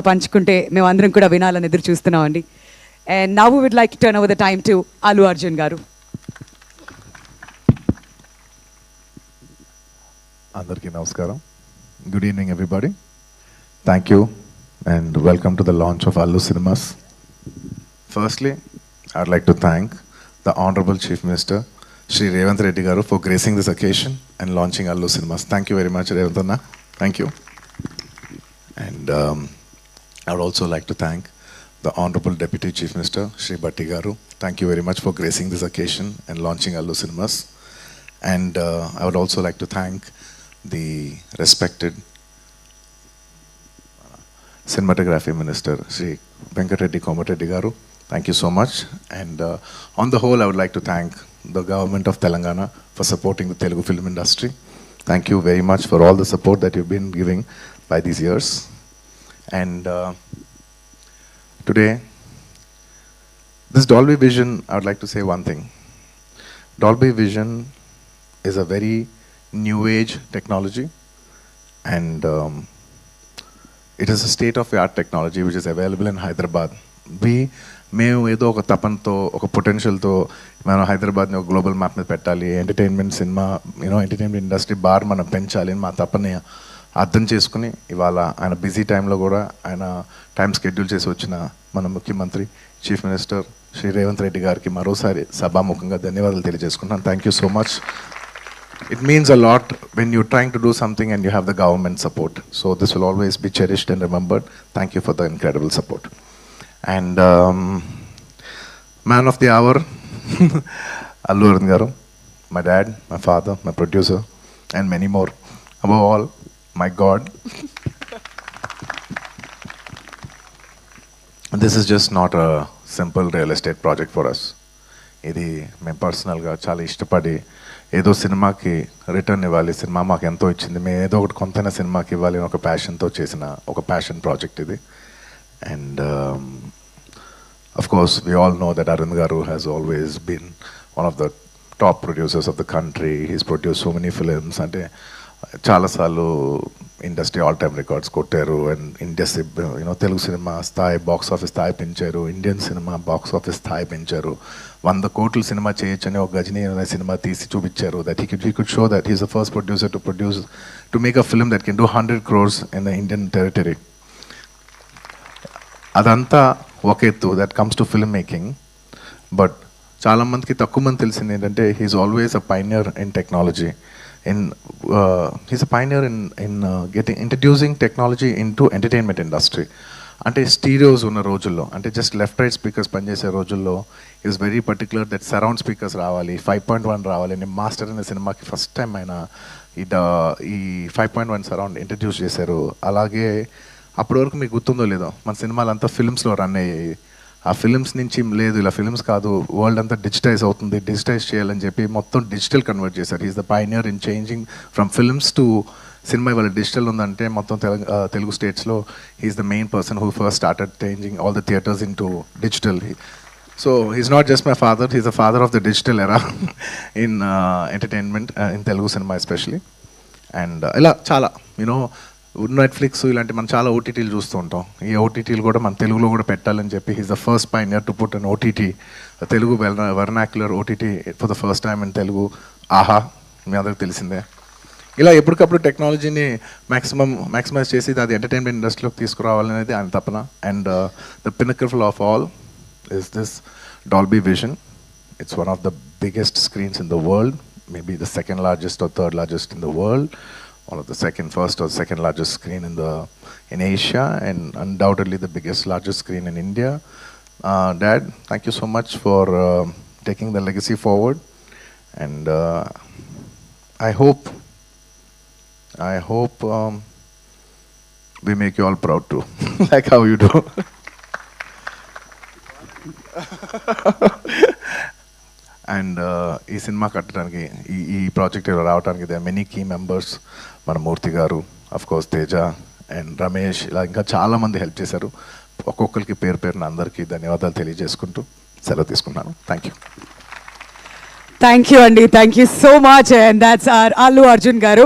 పంచుకుంటే మేము అందరం కూడా వినాలని ఎదురు చూస్తున్నామండి. And now we would like to turn over the time to Allu Arjun garu. అందరికీ నమస్కారం. Good evening everybody. Thank you and welcome to the launch of Allu Cinemas. Firstly, I'd like to thank the Honorable Chief Minister Shri Revanth Reddy Garu for gracing this occasion and launching Allu Cinemas. Thank you very much, Revanth Anna. Thank you. And I would also like to thank the Honorable Deputy Chief Minister Shri Bhatti Garu. Thank you very much for gracing this occasion and launching Allu Cinemas. And I would also like to thank the respected Cinematography Minister Shri Venkatreddy Komareddy Garu. Thank you so much. And on the whole, I would like to thank the government of Telangana for supporting the Telugu film industry. Thank you very much for all the support that you've been giving by these years. And today, this Dolby Vision, I would like to say one thing. Dolby Vision is a very new age technology, and it is a state of the art technology which is available in Hyderabad. మేము ఏదో ఒక తపనతో ఒక పొటెన్షియల్తో మనం హైదరాబాద్ని ఒక global map మీద పెట్టాలి, entertainment cinema entertainment industry bar మనం పెంచాలి అని మా తపని అర్థం చేసుకుని ఇవాళ ఆయన బిజీ టైంలో కూడా ఆయన టైం షెడ్యూల్ చేసి వచ్చిన మన ముఖ్యమంత్రి చీఫ్ మినిస్టర్ శ్రీ రేవంత్ రెడ్డి గారికి మరోసారి సభాముఖంగా ధన్యవాదాలు తెలియజేసుకుంటున్నాను. Thank you so much. It means a lot when you're trying to do something and you have the government support. So this will always be cherished and remembered. Thank you for the incredible support. And man of the hour, Allu Arjun Garu, my dad, my father, my producer, and many more. Above all, my God. This is just not a simple real estate project for us. ఇది మేము పర్సనల్గా చాలా ఇష్టపడి ఏదో సినిమాకి return ఇవ్వాలి, cinema మాకు ఎంతో ఇచ్చింది, మేము ఏదో ఒకటి కొంతైనా సినిమాకి ఇవ్వాలి అని ఒక ప్యాషన్తో చేసిన ఒక ప్యాషన్ ప్రాజెక్ట్ ఇది. And of course we all know that Arun garu has always been one of the top producers of the country. He's produce so many films. అంటే చాలాసార్లు ఇండస్ట్రీ ఆల్ టైమ్ రికార్డ్స్ కొట్టారు. అండ్ ఇండస్ట్రీ తెలుగు సినిమా స్థాయి box office స్థాయి పెంచారు, Indian cinema box office స్థాయి పెంచారు. 100 కోట్ల cinema చేయొచ్చని ఒక గజనీ అనే సినిమా తీసి చూపించారు. That he could show that he's the first producer to make a film that can do 100 crores in the Indian territory. అదంతా ఒక ఎత్తు, that comes to film making. But చాలామందికి తక్కువ మంది తెలిసింది ఏంటంటే he's always a pioneer in technology. He's a pioneer in introducing technology into entertainment industry. అంటే స్టీరియోస్ ఉన్న రోజుల్లో, అంటే జస్ట్ లెఫ్ట్ రైట్ స్పీకర్స్ పనిచేసే రోజుల్లో is very particular that surround speakers రావాలి, 5.1 రావాలి. నేను మాస్టర్ అనే సినిమాకి ఫస్ట్ టైం ఆయన ఈ 5.1 సరౌండ్ ఇంట్రడ్యూస్ చేశారు. అలాగే అప్పటి వరకు మీకు గుర్తుందో లేదో మన సినిమాలంతా ఫిల్మ్స్లో రన్ అయ్యాయి. ఆ ఫిల్మ్స్ నుంచి లేదు, ఇలా ఫిల్మ్స్ కాదు, వరల్డ్ అంతా డిజిటైజ్ అవుతుంది, డిజిటైజ్ చేయాలని చెప్పి మొత్తం డిజిటల్ కన్వర్ట్ చేశారు. He's the pioneer in changing from films to cinema. ఇవాళ డిజిటల్ ఉందంటే మొత్తం తెలుగు స్టేట్స్లో he's the main person who first started changing all the theatres in to digital. So he's not just my father, he's the father of the digital era in entertainment in Telugu cinema especially. And ఇలా చాలా Netflix ఇలాంటి మనం చాలా ఓటీటీలు చూస్తూ ఉంటాం. ఈ ఓటీటీలు కూడా మన తెలుగులో కూడా పెట్టాలని చెప్పి he's the first pioneer to put an OTT, Telugu vernacular OTT for the first time in Telugu. ఆహా, మీ అందరికి తెలిసిందే. ఇలా ఎప్పటికప్పుడు టెక్నాలజీని మ్యాక్సిమైజ్ చేసి అది ఎంటర్టైన్మెంట్ ఇండస్ట్రీలోకి తీసుకురావాలనేది ఆయన తపన. And the pinnacle of all is this Dolby Vision. It's one of the biggest screens in the world, maybe the second largest or third largest in the world. One of the first or second largest screen in Asia, and undoubtedly the largest screen in India. Dad, thank you so much for taking the legacy forward, and I hope we make you all proud too, like how you do. And ఈ cinema కట్టడానికి ఈ project రావడానికి they many key members. మన మూర్తి గారు, of course Teja and Ramesh, ఇలా ఇంకా చాలామంది help చేశారు. ఒక్కొక్కరికి పేరు పేరున అందరికీ ధన్యవాదాలు తెలియజేసుకుంటూ సెలవు తీసుకున్నాను. Thank you. థ్యాంక్ యూ అండి, thank you so much. And that's our Allu Arjun గారు.